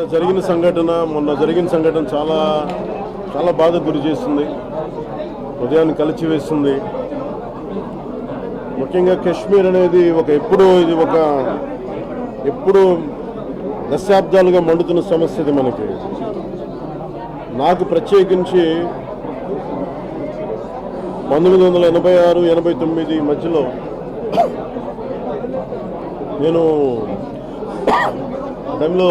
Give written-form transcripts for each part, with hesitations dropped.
మొన్న జరిగిన సంఘటన చాలా చాలా బాధకు గురి చేస్తుంది, హృదయాన్ని కలిచివేస్తుంది. ముఖ్యంగా కాశ్మీర్ అనేది ఎప్పుడు దశాబ్దాలుగా మండుతున్న సమస్య ఇది. నాకు ప్రత్యేకించి 1986-89 మధ్యలో నేను టైంలో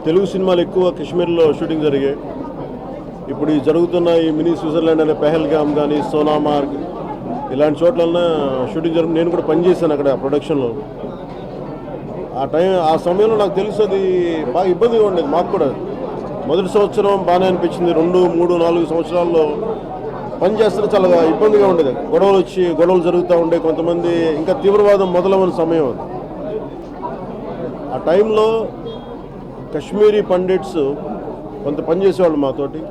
తెలుగు సినిమాలు ఎక్కువ కాశ్మీర్లో షూటింగ్ జరిగాయి. ఇప్పుడు ఈ జరుగుతున్న ఈ మినీ స్విట్జర్లాండ్ అనే పెహల్గామ్ కానీ సోనామార్గ్ ఇలాంటి చోట్లన్నా షూటింగ్ నేను కూడా పనిచేశాను అక్కడ ప్రొడక్షన్లో. ఆ సమయంలో నాకు తెలుసు అది బాగా ఇబ్బందిగా ఉండేది. మాకు కూడా మొదటి సంవత్సరం బాగానే అనిపించింది. 2, 3, 4 సంవత్సరాల్లో పని చేస్తే చాలా ఇబ్బందిగా ఉండేది. గొడవలు జరుగుతూ ఉండే, కొంతమంది ఇంకా తీవ్రవాదం మొదలవని సమయం అది. ఆ టైంలో కాశ్మీరీ పండిట్స్ కొంత పనిచేసేవాళ్ళు మాతోటి.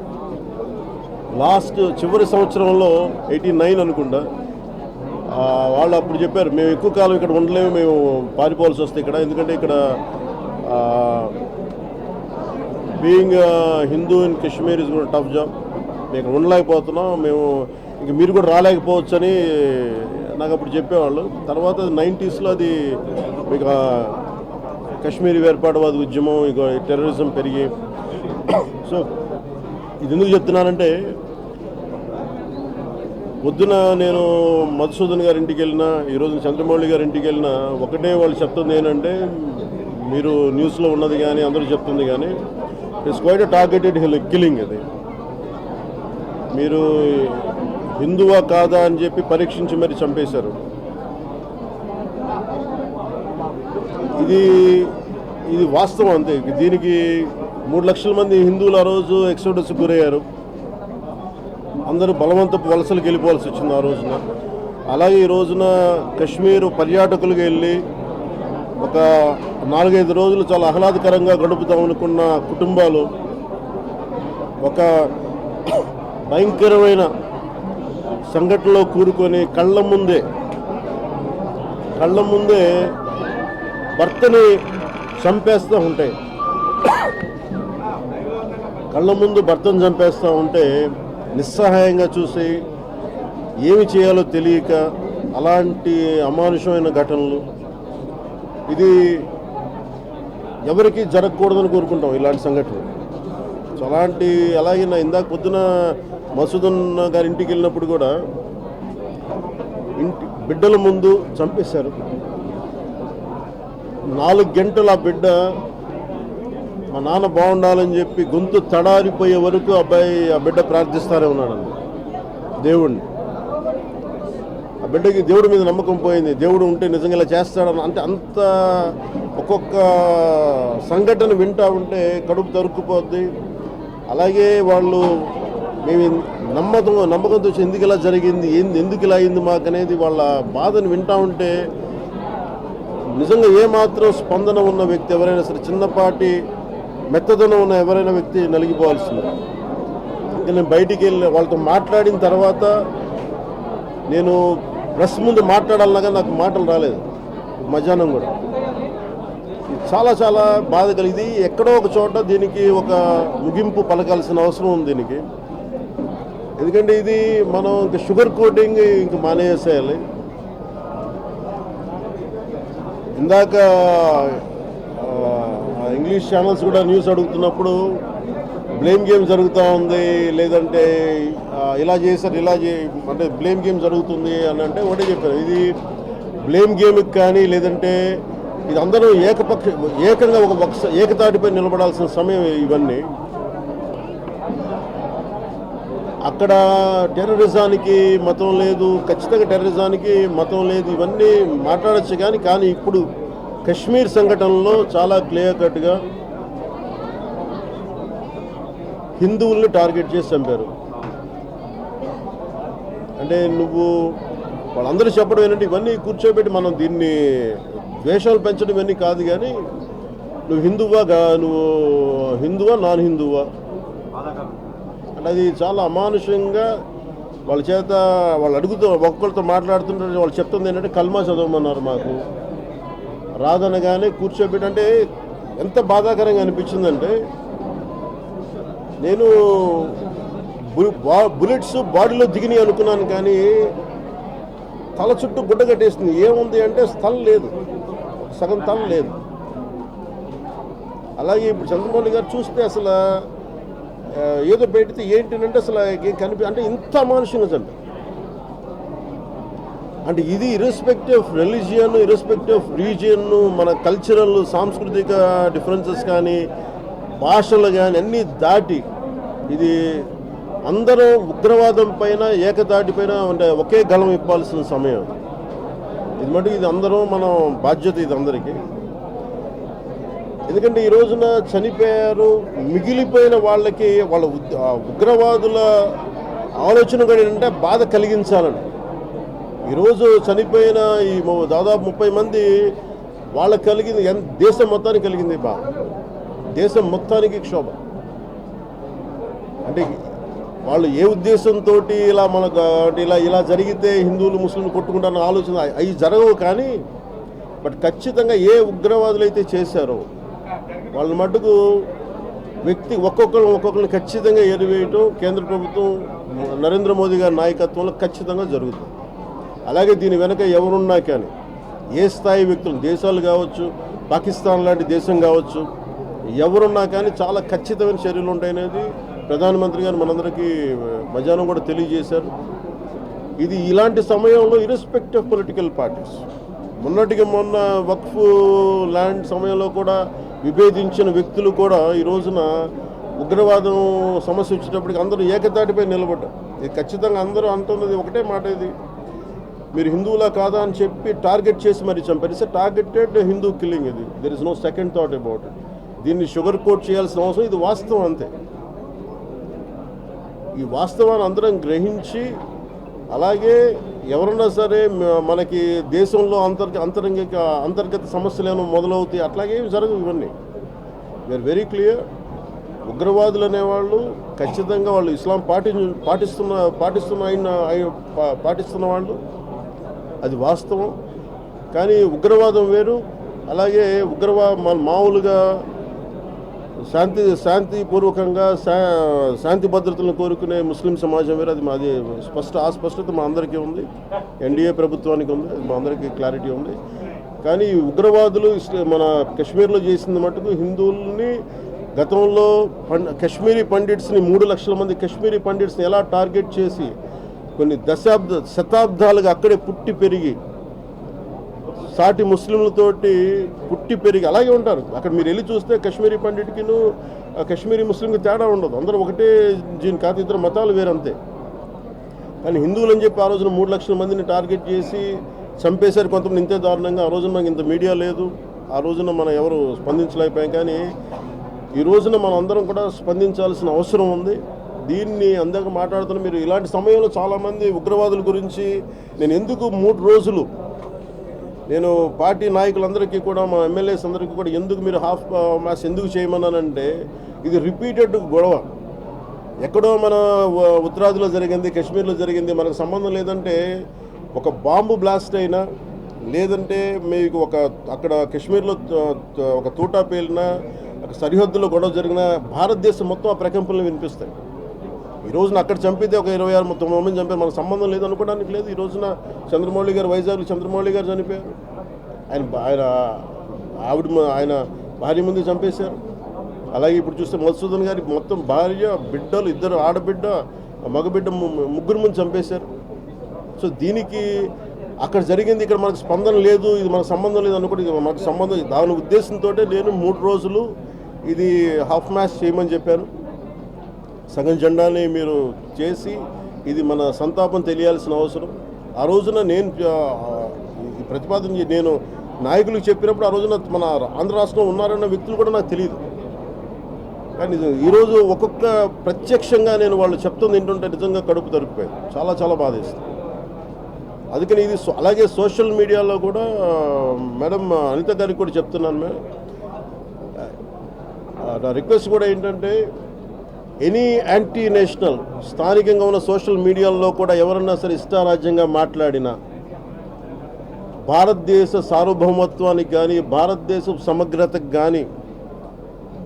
చివరి సంవత్సరంలో 89 అనుకుంటా, వాళ్ళు అప్పుడు చెప్పారు, మేము ఎక్కువ కాలం ఇక్కడ ఉండలేము, మేము పారిపోవాల్సి వస్తే ఇక్కడ, ఎందుకంటే ఇక్కడ being Hindu in Kashmir is కూడా టఫ్ జాబ్, మేము ఉండలేకపోతున్నాం, మేము ఇంక మీరు కూడా రాలేకపోవచ్చు అని నాకు అప్పుడు చెప్పేవాళ్ళు. తర్వాత 90sలో అది మీకు కాశ్మీరీ వేర్పాటువాద ఉద్యమం, ఇక టెర్రరిజం పెరిగి. సో ఇది ఎందుకు చెప్తున్నానంటే, పొద్దున నేను మధుసూదన్ గారి ఇంటికి వెళ్ళినా, ఈరోజు చంద్రమౌళి గారి ఇంటికి వెళ్ళినా ఒకటే వాళ్ళు చెప్తుంది ఏంటంటే, మీరు న్యూస్లో ఉన్నది కానీ అందరూ చెప్తుంది కానీ ఇట్స్ క్వైట్ టార్గెటెడ్ కిల్లింగ్. అది మీరు హిందువా కాదా అని చెప్పి పరీక్షించి మరి చంపేశారు. ఇది వాస్తవం అంతే. దీనికి 3 లక్షల మంది హిందువులు ఆ రోజు ఎక్సోడస్ గురయ్యారు. అందరూ బలవంతపు వలసలకు వెళ్ళిపోవాల్సి వచ్చింది ఆ రోజున. అలాగే ఈ రోజున కాశ్మీర్ పర్యాటకులుగా వెళ్ళి ఒక 4-5 రోజులు చాలా ఆహ్లాదకరంగా గడుపుతాం అనుకున్న కుటుంబాలు ఒక భయంకరమైన సంఘటనలో కూరుకొని కళ్ళ ముందే భర్తని చంపేస్తూ ఉంటాయి. కళ్ళ ముందు భర్తను చంపేస్తూ ఉంటే నిస్సహాయంగా చూసి ఏమి చేయాలో తెలియక అలాంటి అమానుషమైన ఘటనలు, ఇది ఎవరికి జరగకూడదని కోరుకుంటాం ఇలాంటి సంఘటనలు. సో అలాగే నా ఇందాక పొద్దున మసూదన్ గారి ఇంటికి వెళ్ళినప్పుడు కూడా బిడ్డల ముందు చంపేశారు. 4 గంటలు ఆ మా నాన్న బాగుండాలని చెప్పి గొంతు తడారిపోయే వరకు ఆ బిడ్డ ప్రార్థిస్తానే ఉన్నాడండి దేవుడిని. ఆ బిడ్డకి దేవుడి మీద నమ్మకం పోయింది. దేవుడు ఉంటే నిజంగా ఇలా చేస్తాడని, అంటే అంత ఒక్కొక్క సంఘటన వింటూ ఉంటే కడుపు తరుక్కుపోద్ది. అలాగే వాళ్ళు మేము నమ్మకంతో వచ్చి ఎందుకు ఇలా జరిగింది, ఎందుకు ఇలా అయింది మాకు అనేది వాళ్ళ బాధను వింటూ ఉంటే నిజంగా ఏమాత్రం స్పందన ఉన్న వ్యక్తి ఎవరైనా సరే, చిన్నపాటి మెత్తదనం ఉన్న ఎవరైనా వ్యక్తి నలిగిపోవాల్సింది. ఇంకా నేను బయటికి వెళ్ళి వాళ్ళతో మాట్లాడిన తర్వాత నేను ప్రెస్ ముందు మాట్లాడాలనగా నాకు మాటలు రాలేదు. మధ్యాహ్నం కూడా చాలా చాలా బాధ కలిగింది. ఎక్కడో ఒక చోట దీనికి ఒక ముగింపు పలకాల్సిన అవసరం ఉంది దీనికి. ఎందుకంటే ఇది మనం ఇంకా షుగర్ కోటింగ్ ఇంక మానేసేయాలి. ఇందాక ఇంగ్లీష్ ఛానల్స్ కూడా న్యూస్ అడుగుతున్నప్పుడు బ్లేమ్ గేమ్ జరుగుతూ ఉంది, లేదంటే ఇలా చేశారు అంటే బ్లేమ్ గేమ్ జరుగుతుంది అని అంటే ఒకటే చెప్పారు, ఇది బ్లేమ్ గేమ్కి కానీ లేదంటే ఇది అందరూ ఏకంగా ఏకతాటిపై నిలబడాల్సిన సమయం ఇవన్నీ. అక్కడ టెర్రరిజానికి మతం లేదు, ఖచ్చితంగా టెర్రరిజానికి మతం లేదు, ఇవన్నీ మాట్లాడచ్చు. కానీ ఇప్పుడు కాశ్మీర్ సంఘటనలో చాలా క్లియర్ కట్గా హిందువుల్ని టార్గెట్ చేసి చంపారు. అంటే వాళ్ళందరూ చెప్పడం ఏంటంటే, ఇవన్నీ కూర్చోబెట్టి మనం దీన్ని ద్వేషాలు పెంచడం ఇవన్నీ కాదు, కానీ నువ్వు హిందువా నాన్ హిందువా అంటే అది చాలా అమానుషంగా వాళ్ళు అడుగుతూ ఒక్కరితో మాట్లాడుతుంటే వాళ్ళు చెప్తుంది ఏంటంటే, కల్మా చదవమన్నారు. మాకు రాదనగానే కూర్చోబెట్టి, అంటే ఎంత బాధాకరంగా అనిపించిందంటే, నేను బుల్లెట్స్ బాడీలో దిగినాయి అనుకున్నాను, కానీ తల చుట్టూ గుడ్డ కట్టేసింది. ఏముంది అంటే స్థలం లేదు, సగం తల లేదు. అలాగే ఇప్పుడు చంద్రబాబు గారు చూస్తే అసలు ఏదో పెడితే ఏంటంటే అసలు అంటే ఇంత మానుషంగా అంటే ఇది irrespective of religion, irrespective of region, మన కల్చరల్ సాంస్కృతిక డిఫరెన్సెస్ కానీ భాషలు కానీ అన్నీ దాటి ఇది అందరూ ఉగ్రవాదం పైన ఏకతాటి పైన అంటే ఒకే గళం ఇవ్వాల్సిన సమయం ఇది. మటుకు ఇది అందరూ మనం బాధ్యత ఇది అందరికీ. ఎందుకంటే ఈ రోజున చనిపోయారు, మిగిలిపోయిన వాళ్ళకి వాళ్ళ ఉగ్రవాదుల ఆలోచన కూడా ఏంటంటే బాధ కలిగించాలని. ఈరోజు చనిపోయిన ఈ దాదాపు 30 మంది వాళ్ళకి కలిగింది, దేశం మొత్తానికి కలిగింది బాధ, దేశం మొత్తానికి క్షోభ. అంటే వాళ్ళు ఏ ఉద్దేశంతో ఇలా మనకు ఇలా జరిగితే హిందువులు ముస్లింలు కొట్టుకుంటారన్న ఆలోచన అవి జరగవు. కానీ బట్ ఖచ్చితంగా ఏ ఉగ్రవాదులు అయితే చేశారో వాళ్ళ మటుకు వ్యక్తి ఒక్కొక్కరిని ఖచ్చితంగా ఎరివేయటం కేంద్ర ప్రభుత్వం నరేంద్ర మోదీ గారి నాయకత్వంలో ఖచ్చితంగా జరుగుతుంది. అలాగే దీని వెనక ఎవరున్నా కానీ ఏ స్థాయి వ్యక్తులు, దేశాలు కావచ్చు, పాకిస్తాన్ లాంటి దేశం కావచ్చు, ఎవరున్నా కానీ చాలా ఖచ్చితమైన చర్యలు ఉంటాయనేది ప్రధానమంత్రి గారు మనందరికీ మధ్యాహ్నం కూడా తెలియజేశారు. ఇది ఇలాంటి సమయంలో ఇర్రెస్పెక్ట్ ఆఫ్ పొలిటికల్ పార్టీస్, మొన్నటికి మొన్న వక్ఫ్ ల్యాండ్ సమయంలో కూడా విభేదించిన వ్యక్తులు కూడా ఈ రోజున ఉగ్రవాదం సమస్య వచ్చేటప్పటికి అందరూ ఏకతాటిపై నిలబడ్డారు. ఇది ఖచ్చితంగా అందరూ అంటున్నది ఒకటే మాట, ఇది మీరు హిందువులా కాదా అని చెప్పి టార్గెట్ చేసి మరి చంపారు. It's targeted Hindu killing. ఇది there is no second thought about it. దీన్ని షుగర్ కోట్ చేయాల్సిన అవసరం, ఇది వాస్తవం అంతే. ఈ వాస్తవాన్ని అందరం గ్రహించి, అలాగే ఎవరన్నా సరే మనకి దేశంలో అంతర్గత సమస్యలు ఏమైనా మొదలవుతాయి, అట్లాగే జరగవు ఇవన్నీ. We are very clear. ఉగ్రవాదులు అనేవాళ్ళు ఖచ్చితంగా వాళ్ళు ఇస్లాం పాటిస్తున్న వాళ్ళు, అది వాస్తవం. కానీ వేరు. అలాగే మామూలుగా శాంతిపూర్వకంగా శాంతి భద్రతలను కోరుకునే ముస్లిం సమాజం వేరు. అది స్పష్టత మా అందరికీ ఉంది, ఎన్డీఏ ప్రభుత్వానికి ఉంది, మా అందరికీ క్లారిటీ ఉంది. కానీ ఉగ్రవాదులు మన కశ్మీర్లో చేసింది మటుకు హిందువుల్ని గతంలో కశ్మీరీ పండిట్స్ని 3 లక్షల మంది కశ్మీరీ పండిట్స్ని ఎలా టార్గెట్ చేసి కొన్ని శతాబ్దాలుగా అక్కడే పుట్టి పెరిగి సాటి ముస్లింలతోటి పుట్టి పెరిగి అలాగే ఉంటారు. అక్కడ మీరు వెళ్ళి చూస్తే కశ్మీరీ పండిట్కిను కశ్మీరీ ముస్లింకి తేడా ఉండదు, అందరూ ఒకటే జీన్, కాదు ఇద్దరు మతాలు వేరంతే. కానీ హిందువులు అని చెప్పి ఆ రోజున 3 లక్షల మందిని టార్గెట్ చేసి చంపేశారు కొంతమంది ఇంతే దారుణంగా. ఆ రోజున మనకి ఇంత మీడియా లేదు, ఆ రోజున మనం ఎవరు స్పందించలేకపోయాం. కానీ ఈ రోజున మనం అందరం కూడా స్పందించాల్సిన అవసరం ఉంది. దీన్ని అందరికీ మాట్లాడుతున్న మీరు ఇలాంటి సమయంలో చాలామంది ఉగ్రవాదుల గురించి నేను ఎందుకు 3 రోజులు నేను పార్టీ నాయకులందరికీ కూడా మా ఎమ్మెల్యేస్ అందరికీ కూడా ఎందుకు మీరు హాఫ్ మ్యాచ్ ఎందుకు చేయమన్నానంటే, ఇది రిపీటెడ్ గొడవ. ఎక్కడో మన ఉత్తరాదిలో జరిగింది, కశ్మీర్లో జరిగింది, మనకు సంబంధం లేదంటే ఒక బాంబు బ్లాస్ట్ అయినా లేదంటే మీకు అక్కడ కశ్మీర్లో ఒక తూటా పేలినా, ఒక సరిహద్దులో గొడవ జరిగిన భారతదేశం మొత్తం ఆ ప్రకంపనలు వినిపిస్తాయి. ఈ రోజున అక్కడ చంపితే ఒక 26-29 మంది చంపారు, మనకు సంబంధం లేదు అనుకోవడానికి లేదు. ఈ రోజున చంద్రమౌళి గారు వైజాగ్లో చంద్రమౌళి గారు చనిపోయారు, ఆయన భార్య ముందు చంపేశారు. అలాగే ఇప్పుడు చూస్తే మధుసూదన్ గారి మొత్తం భార్య, బిడ్డలు, 2 ఆడబిడ్డ, మగబిడ్డ, 3 ముందు చంపేశారు. సో దీనికి అక్కడ జరిగింది, ఇక్కడ మనకు స్పందన లేదు, ఇది మనకు సంబంధం లేదు అనుకోండి. ఇది మనకు సంబంధం, దాని ఉద్దేశంతో నేను 3 రోజులు ఇది హాఫ్ మ్యాచ్ చేయమని చెప్పాను. సగం జెండాని మీరు చేసి ఇది మన సంతాపం తెలియాల్సిన అవసరం. ఆ రోజున నేను ప్రతిపాదన నేను నాయకులకు చెప్పినప్పుడు ఆ రోజున మన ఆంధ్ర రాష్ట్రంలో ఉన్నారన్న వ్యక్తులు కూడా నాకు తెలియదు. కానీ ఈరోజు ఒక్కొక్క ప్రత్యక్షంగా నేను వాళ్ళు చెప్తుంది ఏంటంటే నిజంగా కడుపు తరిగిపోయింది, చాలా చాలా బాధేస్తుంది. అందుకని ఇది అలాగే సోషల్ మీడియాలో కూడా మేడం అనిత గారికి కూడా చెప్తున్నాను. నా రిక్వెస్ట్ కూడా ఏంటంటే ఎనీ యాంటీ నేషనల్ స్థానికంగా ఉన్న సోషల్ మీడియాలో కూడా ఎవరన్నా సరే ఇష్టారాజ్యంగా మాట్లాడినా, భారతదేశ సార్వభౌమత్వానికి కానీ భారతదేశ సమగ్రతకు కానీ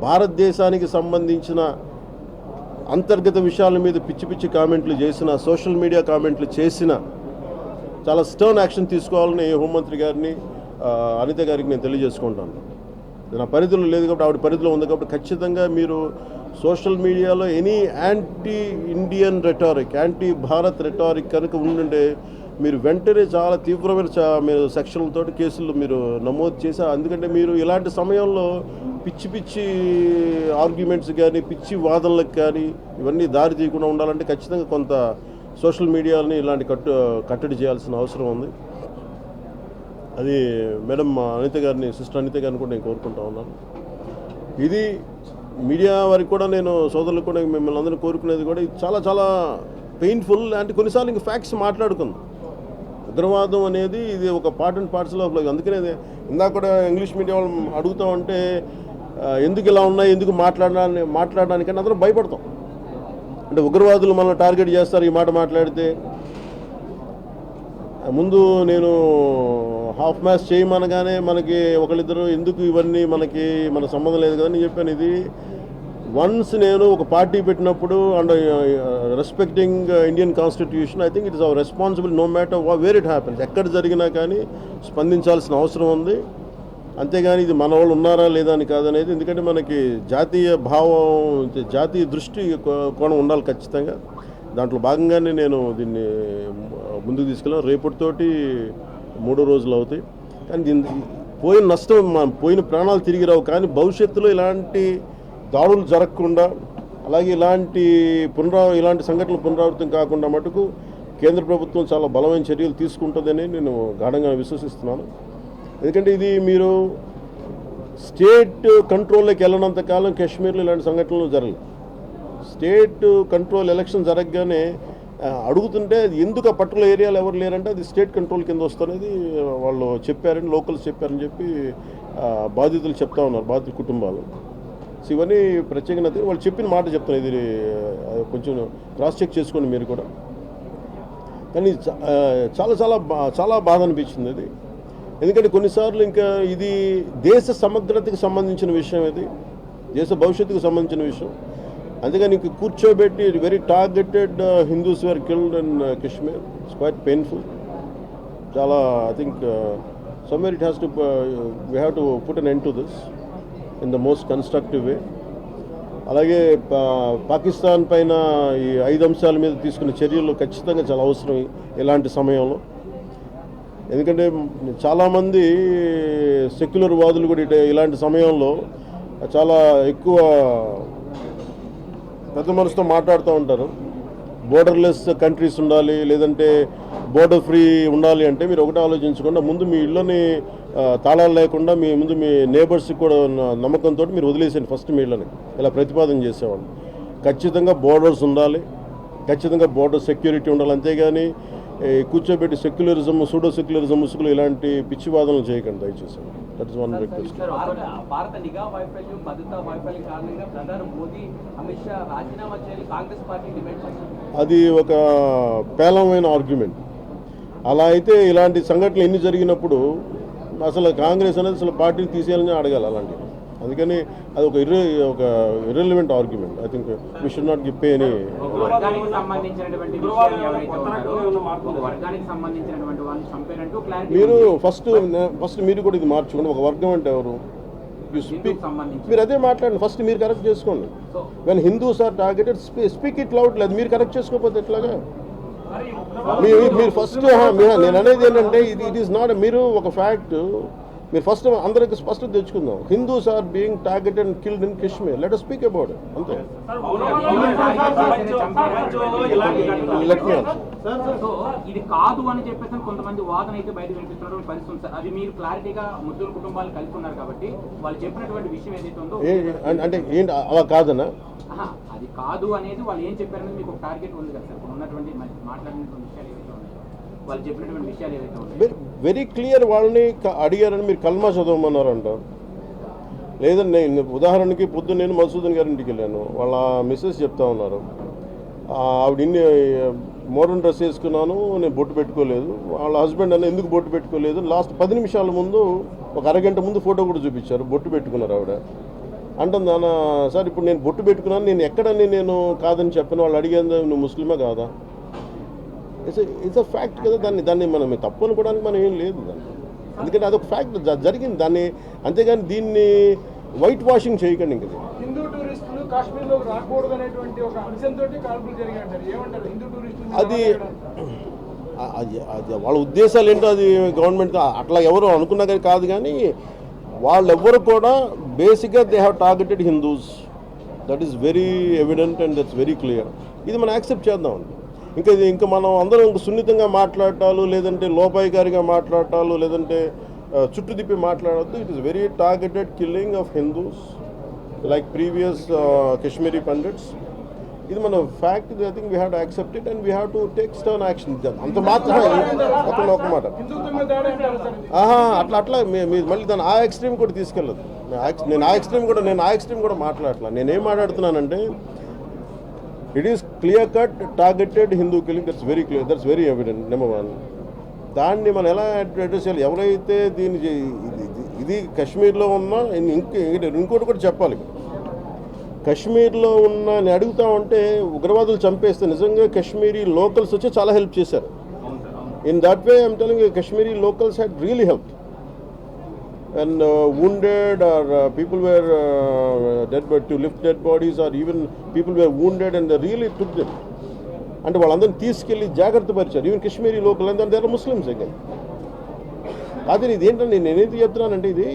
భారతదేశానికి సంబంధించిన అంతర్గత విషయాల మీద పిచ్చి పిచ్చి కామెంట్లు చేసిన, సోషల్ మీడియా కామెంట్లు చేసిన చాలా స్టర్న్ యాక్షన్ తీసుకోవాలని హోంమంత్రి గారిని, అనిత గారికి నేను తెలియజేసుకుంటాను. నా పరిధిలో లేదు కాబట్టి, ఆవిడ పరిధిలో ఉంది కాబట్టి ఖచ్చితంగా మీరు సోషల్ మీడియాలో any anti Indian rhetoric, anti Bharat rhetoric కనుక ఉండుంటే మీరు వెంటనే చాలా తీవ్రమైన మీరు సెక్షన్లతో కేసులు మీరు నమోదు చేసి, ఎందుకంటే మీరు ఇలాంటి సమయంలో పిచ్చి పిచ్చి ఆర్గ్యుమెంట్స్ కానీ పిచ్చి వాదనలకు కానీ ఇవన్నీ దారి తీయకుండా ఉండాలంటే ఖచ్చితంగా కొంత సోషల్ మీడియాని ఇలాంటి కట్టడి చేయాల్సిన అవసరం ఉంది. అది మేడం అనిత గారిని, సిస్టర్ అనిత గారిని కూడా నేను కోరుకుంటా ఉన్నాను. ఇది మీడియా వారికి కూడా నేను సోదరులకు కూడా మిమ్మల్ని అందరినీ కోరుకునేది కూడా ఇది చాలా చాలా పెయిన్ఫుల్. అంటే కొన్నిసార్లు ఇంక ఫ్యాక్ట్స్ మాట్లాడుకుందాం. ఉగ్రవాదం అనేది ఇది ఒక part and parcel of life. అందుకనే ఇందాక కూడా ఇంగ్లీష్ మీడియా వాళ్ళు అడుగుతూ ఉంటే ఎందుకు ఇలా ఉన్నాయి, ఎందుకు మాట్లాడడానికని అందరం భయపడతాం. అంటే ఉగ్రవాదులు మనల్ని టార్గెట్ చేస్తారు ఈ మాట మాట్లాడితే. ముందు నేను హాఫ్ మ్యాచ్ చేయమనగానే మనకి ఒకళ్ళిద్దరు ఎందుకు ఇవన్నీ మన సంబంధం లేదు కదా అని చెప్పాను. ఇది వన్స్ నేను ఒక పార్టీ పెట్టినప్పుడు and respecting Indian constitution, I think it is our responsible no matter where it happens. ఎక్కడ జరిగినా కానీ స్పందించాల్సిన అవసరం ఉంది. అంతేగాని ఇది మన వాళ్ళు ఉన్నారా లేదా అని కాదనేది. ఎందుకంటే మనకి జాతీయ భావం, జాతీయ దృష్టి కోణం ఉండాలి ఖచ్చితంగా. దాంట్లో భాగంగానే నేను దీన్ని ముందుకు తీసుకెళ్ళాను. రేపటితోటి 3 రోజులు అవుతాయి. కానీ పోయిన నష్టం, పోయిన ప్రాణాలు తిరిగి రావు. కానీ భవిష్యత్తులో ఇలాంటి దాడులు జరగకుండా, అలాగే ఇలాంటి సంఘటనలు పునరావృతం కాకుండా మటుకు కేంద్ర ప్రభుత్వం చాలా బలమైన చర్యలు తీసుకుంటుందని నేను గాఢంగా విశ్వసిస్తున్నాను. ఎందుకంటే ఇది మీరు స్టేట్ కంట్రోల్లోకి వెళ్ళినంత కాలం కాశ్మీర్లో ఇలాంటి సంఘటనలు జరగలేదు. స్టేట్ కంట్రోల్ ఎలక్షన్ జరగగానే అడుగుతుంటే ఎందుకు ఆ పర్టికులర్ ఏరియాలో ఎవరు లేరంటే అది స్టేట్ కంట్రోల్ కింద వస్తున్నది వాళ్ళు చెప్పారని, లోకల్స్ చెప్పారని చెప్పి బాధితులు చెప్తా ఉన్నారు, బాధితుల కుటుంబాలు. సో ఇవన్నీ ప్రత్యేకత వాళ్ళు చెప్పిన మాట చెప్తాను. ఇది కొంచెం క్రాస్ చెక్ చేసుకోండి మీరు కూడా. కానీ చాలా చాలా చాలా బాధ అనిపించింది అది. ఎందుకంటే కొన్నిసార్లు ఇంకా ఇది దేశ సమగ్రతకు సంబంధించిన విషయం, ఇది దేశ భవిష్యత్తుకు సంబంధించిన విషయం. అందుకని ఇంక కూర్చోబెట్టి very targeted Hindus were killed in Kashmir. It's quite painful. చాలా I think somewhere it has to we have to put an end to this in the most constructive way. అలాగే పాకిస్తాన్ పైన ఈ 5 అంశాల మీద తీసుకున్న చర్యలు ఖచ్చితంగా చాలా అవసరం ఇలాంటి సమయంలో. ఎందుకంటే చాలామంది సెక్యులర్ వాదులు కూడా ఇలాంటి సమయంలో చాలా ఎక్కువ పెద్ద మనసుతో మాట్లాడుతూ ఉంటారు. బోర్డర్లెస్ కంట్రీస్ ఉండాలి, లేదంటే బోర్డర్ ఫ్రీ ఉండాలి అంటే మీరు ఒకటే ఆలోచించకుండా ముందు మీ ఇళ్ళని తాళాలు లేకుండా మీ నేబర్స్కి కూడా నమ్మకంతో మీరు వదిలేసేయండి ఫస్ట్ మీ ఇళ్ళని. ఇలా ప్రతిపాదన చేసేవాళ్ళు. ఖచ్చితంగా బోర్డర్స్ ఉండాలి, ఖచ్చితంగా బోర్డర్ సెక్యూరిటీ ఉండాలి. అంతేగాని కూర్చోబెట్టి సెక్యులరిజం, సూడో సెక్యులరిజం ముసుగులు ఇలాంటి పిచ్చి వాదనలు చేయకండి దయచేసి. That is one request. భారత నిఘా వైఫల్యం, భద్రతా వైఫల్యం కారణంగా ప్రధాని మోదీ, అమిత్ షా రాజీనామా చేయాలి కాంగ్రెస్ పార్టీ డిమాండ్ చేసింది. అది ఒక పేలవమైన ఆర్గ్యుమెంట్. అలా అయితే ఇలాంటి సంఘటనలు ఎన్ని జరిగినప్పుడు అసలు కాంగ్రెస్ అనేది అసలు పార్టీని తీసేయాలని అడగాలి అలాంటివి. అందుకని అది ఒక irrelevant argument. I think we should not give any. మీరు ఫస్ట్ మీరు కూడా ఇది మార్చుకోండి. ఒక వర్గం అంటే ఎవరు? మీరు అదే మాట్లాడండి. ఫస్ట్ మీరు కరెక్ట్ చేసుకోండి. When Hindus are targeted speak it loud. లేదు మీరు కరెక్ట్ చేసుకోకపోతే ఎట్లాగా? మీరు ఫస్ట్ నేను అనేది ఏంటంటే ఇట్ ఈస్ నాట్. మీరు ఒక ఫ్యాక్ట్ మీరు ఫస్ట్ అందరికి స్పష్టత తెచ్చుకుందాం. Hindus are being targeted and killed in Kashmir. Let us speak about it. అంతే. ఇది కాదు అని చెప్పేసి కొంతమంది వాదన అయితే బయట వినిపిస్తున్నటువంటి పరిస్థితి సార్. అది మీరు క్లారిటీగా ముద్దుల కుటుంబాలు కలిసి ఉన్నారు కాబట్టి వాళ్ళు చెప్పినటువంటి విషయం ఏదైతే ఉందో అంటే ఏంటి అలా కాదన్నా? అది కాదు అనేది వాళ్ళు ఏం చెప్పారనేది మీకు ఒక టార్గెట్ ఉంది కదా సార్. ఇప్పుడు ఉన్నటువంటి మాట్లాడినటువంటి విషయాలు ఏవైతే ఉన్నాయి, వాళ్ళు చెప్పినటువంటి విషయాలు ఏవైతే ఉన్నాయి వెరీ క్లియర్. వాళ్ళని అడిగారని మీరు కల్మా చదవమన్నారంట. లేదండి, ఉదాహరణకి పొద్దున్న నేను మధుసూదన్ గారి ఇంటికి వెళ్ళాను. వాళ్ళ మిస్సెస్ చెప్తా ఉన్నారు, ఆవిడ ఇన్ని మోడర్న్ డ్రెస్ వేసుకున్నాను, నేను బొట్టు పెట్టుకోలేదు. వాళ్ళ హస్బెండ్ అని ఎందుకు బొట్టు పెట్టుకోలేదు, లాస్ట్ 10 నిమిషాల ముందు ఒక అరగంట ముందు ఫోటో కూడా చూపించారు, బొట్టు పెట్టుకున్నారు ఆవిడ. అంటుంది అన్న సార్ ఇప్పుడు నేను బొట్టు పెట్టుకున్నాను, నేను ఎక్కడని నేను కాదని చెప్పిన వాళ్ళు అడిగేది నువ్వు ముస్లిమే కాదా? ఇట్స్ అ ఫ్యాక్ట్ కదా, దాన్ని మనం తప్పు అనుకోవడానికి మనం ఏం లేదు దాన్ని, ఎందుకంటే అదొక ఫ్యాక్ట్ జరిగింది దాన్ని, అంతేగాని దీన్ని వైట్ వాషింగ్ చేయకండి. ఇంక హిందూ టూరిస్టులు కాశ్మీర్లో రాకూడదు అనేటువంటి ఒక అంశంతో కాల్పులు జరిగాయంటారు, ఏమంటారు? హిందూ టూరిస్టులు అది వాళ్ళ ఉద్దేశాలు ఏంటో అది గవర్నమెంట్ అట్లా ఎవరు అనుకున్నా కానీ కాదు, కానీ వాళ్ళెవ్వరు కూడా బేసిక్గా they have targeted Hindus. That is very evident and that's very clear. ఇది మనం యాక్సెప్ట్ చేద్దామండి. ఇంకా మనం అందరం సున్నితంగా మాట్లాడటాలు, లేదంటే లోపాయికారిగా మాట్లాడటాలు, లేదంటే చుట్టూ తిప్పి మాట్లాడద్దు. It is very targeted killing of Hindus like previous Kashmiri pundits. ఇది మన fact. I think we have to accept it and we have to take stern action. అంత మాత్రమే ఒక మాట అట్లా మీరు మళ్ళీ దాన్ని ఆ ఎక్స్ట్రీమ్ కూడా తీసుకెళ్ళదు. నేను ఆ ఎక్స్ట్రీమ్ కూడా మాట్లాడట్లా. నేనేం మాట్లాడుతున్నానంటే it is clear cut targeted Hindu killing. That's very clear, that's very evident. Number 1. దాన్ని మనం ఎలా అడ్రస్ చేయాలి? ఎవరైతే ఇది కాశ్మీర్లో ఉన్నా ఇంకోటి కూడా చెప్పాలి. కాశ్మీర్లో ఉన్న నేను అడుగుతామంటే ఉగ్రవాదులు చంపేస్తే నిజంగా కాశ్మీరీ లోకల్స్ వచ్చి చాలా హెల్ప్ చేశారు. In that way I'm telling Kashmiri locals had really help. And wounded or people were to lift dead bodies, or even people were wounded and they really took them. అంటే వాళ్ళందరినీ తీసుకెళ్ళి జాగ్రత్త పరిచారు. Even Kashmiri local and there are Muslims again. అదే ఇది ఏంటంటే నేనేది చెప్తున్నానంటే, ఇది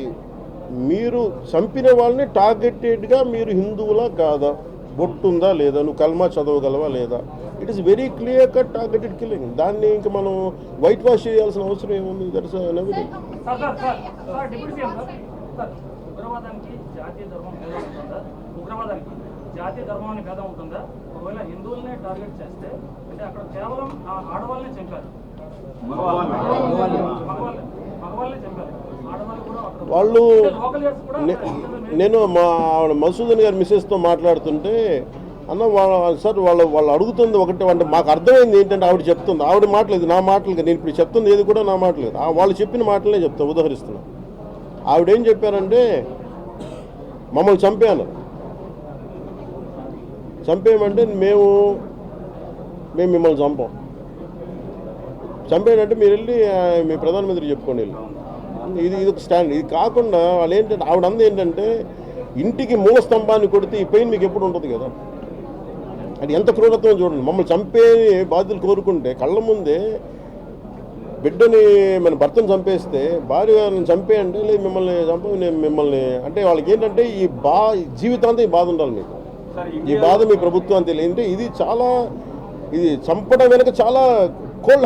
మీరు చంపిన వాళ్ళని టార్గెటెడ్గా మీరు హిందువులా కాదా, బొట్టుందా లేదా, నువ్వు కల్మా చదవగలవా లేదా, it is very clear cut targeted killing. దాన్ని ఇంకా మనం వైట్ వాష్ చేయాల్సిన అవసరం ఏముంది? That is evident. ఉగ్రవాదానికి జాతీయ ధర్మం భేదం ఉంటుందా? ఉగ్రవాదానికి జాతీయ ధర్మాన్ని భేదం ఉంటుందా? ఒకవేళ హిందువులనే టార్గెట్ చేస్తే అంటే అక్కడ కేవలం ఆడవాళ్ళనే చంపారు, మగవాళ్ళనే చంపారు, ఆడవాళ్ళు కూడా వాళ్ళు. నేను మా మసూదన్ గారి మిస్సెస్తో మాట్లాడుతుంటే అన్న సార్ వాళ్ళు అడుగుతుంది ఒకటి అంటే మాకు అర్థమైంది ఏంటంటే ఆవిడ చెప్తుంది, ఆవిడ మాటలేదు నా మాటలు, నేను ఇప్పుడు చెప్తుంది ఏది కూడా నా మాటలేదు, వాళ్ళు చెప్పిన మాటలే చెప్తా, ఉదాహరిస్తున్నా. ఆవిడేం చెప్పారంటే మమ్మల్ని చంపేయమంటే మేము మిమ్మల్ని చంపేయంటే మీరు వెళ్ళి మీ ప్రధానమంత్రి చెప్పుకోండి వెళ్ళి. ఇది ఒక స్టాండ్. ఇది కాకుండా వాళ్ళు ఏంటంటే ఆవిడ ఏంటంటే ఇంటికి మూల స్తంభాన్ని కొడితే ఈ పెయిన్ మీకు ఎప్పుడు ఉంటుంది కదా. అది ఎంత క్రూరత్వం చూడండి. మమ్మల్ని చంపే బాధ్యతలు కోరుకుంటే కళ్ళ ముందే బిడ్డని మన భర్తను చంపేస్తే భార్యను చంపేయంటే లేదు మిమ్మల్ని అంటే వాళ్ళకి ఏంటంటే ఈ జీవితాంతం ఈ బాధ ఉండాలి మీకు, ఈ బాధ మీ ప్రభుత్వం తెలియంటే ఇది చంపడం వెనక చాలా కోల్డ్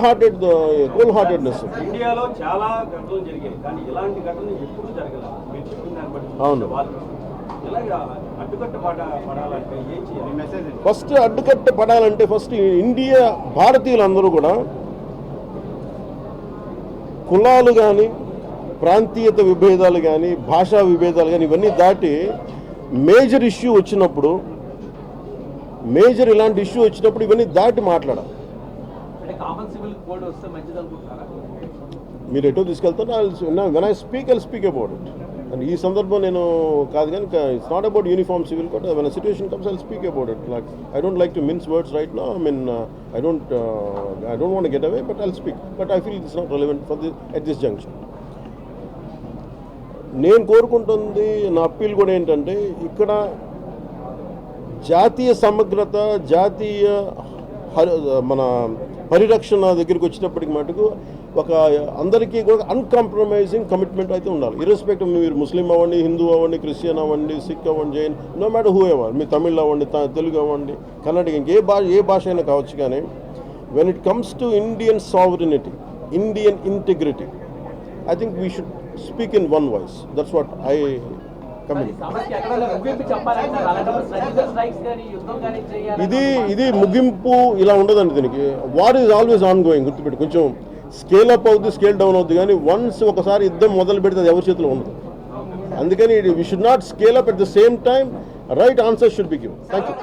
హార్టెడ్నెస్. ఇండియాలో చాలా ఘటనలు జరిగాయి కానీ ఇలాంటి ఘటనలు ఎప్పుడు జరగలేదు. మీరు చెప్పిన దాన్ని బట్టి అవును. ఫస్ట్ అడ్డుకట్ట పడాలంటే ఫస్ట్ ఇండియా భారతీయులందరూ కూడా కులాలు కానీ ప్రాంతీయత విభేదాలు కానీ భాషా విభేదాలు కానీ ఇవన్నీ దాటి మేజర్ ఇష్యూ వచ్చినప్పుడు ఇలాంటి ఇష్యూ వచ్చినప్పుడు ఇవన్నీ దాటి మాట్లాడాలి. మీరు ఎటో తీసుకెళ్తారు. When I speak about it. And ఈ సందర్భం నేను కాదు కానీ it's not about uniform civil code. When situation comes I speak about it. Like I don't like to mince words right now. I don't want to get away, but I'll speak. But I feel it's not relevant at this junction. నేను కోరుకుంటుంది నా appeal కూడా ఏంటంటే ఇక్కడ జాతీయ సమగ్రత, జాతీయ మన పరిరక్షణ దగ్గరికి వచ్చినప్పటికి మటుకు ఒక అందరికీ కూడా అన్కాంప్రమైజింగ్ కమిట్మెంట్ అయితే ఉండాలి. ఇర్రెస్పెక్టివ్ మీరు ముస్లిం అవ్వండి, హిందూ అవ్వండి, క్రిస్టియన్ అవ్వండి, సిక్ అవ్వండి, Jain, no matter who ever, మీ తమిళ్ అవ్వండి, తెలుగు అవ్వండి, కన్నడ, ఏ భాష అయినా కావచ్చు. కానీ when it comes to Indian sovereignty, Indian integrity, I think we should speak in one voice. That's what I ఇది ముగింపు ఇలా ఉండదండి. దీనికి war is always ongoing. గుర్తుపెట్టి కొంచెం స్కేల్ అప్ అవుద్ది, స్కేల్ డౌన్ అవుద్ది, కానీ వన్స్ ఒకసారి యుద్ధం మొదలు పెడితే అది ఎవరి చేతిలో ఉండదు. అందుకని we should not scale up at the same time. Right answer should be given. Thank you.